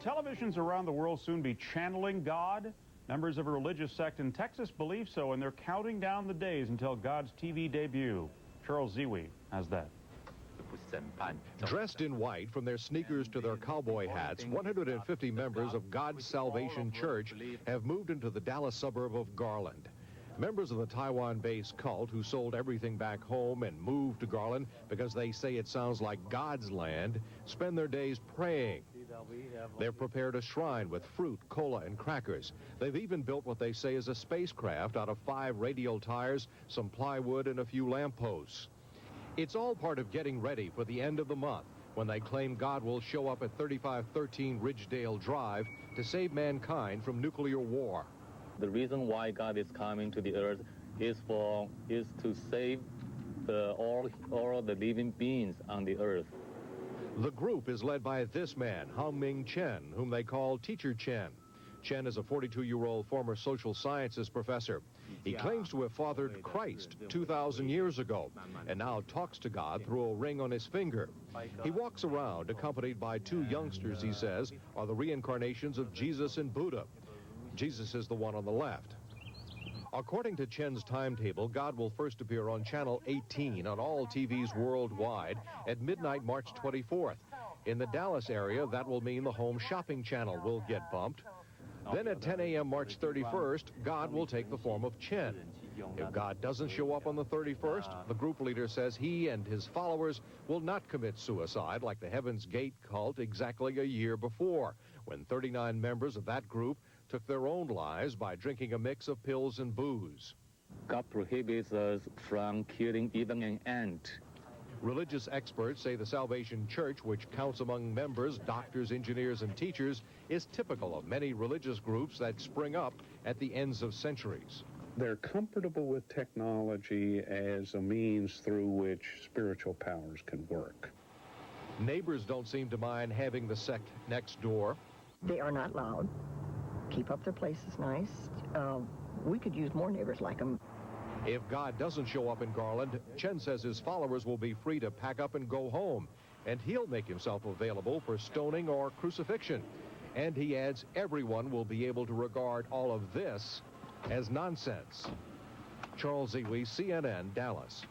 televisions around the world soon be channeling God? Members of a religious sect in Texas believe so, and they're counting down the days until God's TV debut. Charles Ziwi has that. Dressed in white, from their sneakers to their cowboy hats, 150 members of God's Salvation Church have moved into the Dallas suburb of Garland. Members of the Taiwan-based cult who sold everything back home and moved to Garland because they say it sounds like God's land spend their days praying. They've prepared a shrine with fruit, cola, and crackers. They've even built what they say is a spacecraft out of 5 radial tires, some plywood, and a few lampposts. It's all part of getting ready for the end of the month, when they claim God will show up at 3513 Ridgedale Drive to save mankind from nuclear war. The reason why God is coming to the earth is to save all the living beings on the earth. The group is led by this man, Hao-Ming Chen, whom they call Teacher Chen. Chen is a 42-year-old former social sciences professor. He claims to have fathered Christ 2,000 years ago and now talks to God through a ring on his finger. He walks around accompanied by 2 youngsters, he says, are the reincarnations of Jesus and Buddha. Jesus is the one on the left. According to Chen's timetable, God will first appear on Channel 18 on all TVs worldwide at midnight March 24th. In the Dallas area, that will mean the home shopping channel will get bumped. Then at 10 a.m. March 31st, God will take the form of Chen. If God doesn't show up on the 31st, the group leader says he and his followers will not commit suicide like the Heaven's Gate cult exactly a year before, when 39 members of that group took their own lives by drinking a mix of pills and booze. God prohibits us from killing even an ant. Religious experts say the Salvation Church, which counts among members doctors, engineers, and teachers, is typical of many religious groups that spring up at the ends of centuries. They're comfortable with technology as a means through which spiritual powers can work. Neighbors don't seem to mind having the sect next door. They are not loud. Keep up their places nice. We could use more neighbors like them. If God doesn't show up in Garland, Chen says his followers will be free to pack up and go home, and he'll make himself available for stoning or crucifixion. And he adds everyone will be able to regard all of this as nonsense. Charles Ziwi, CNN, Dallas.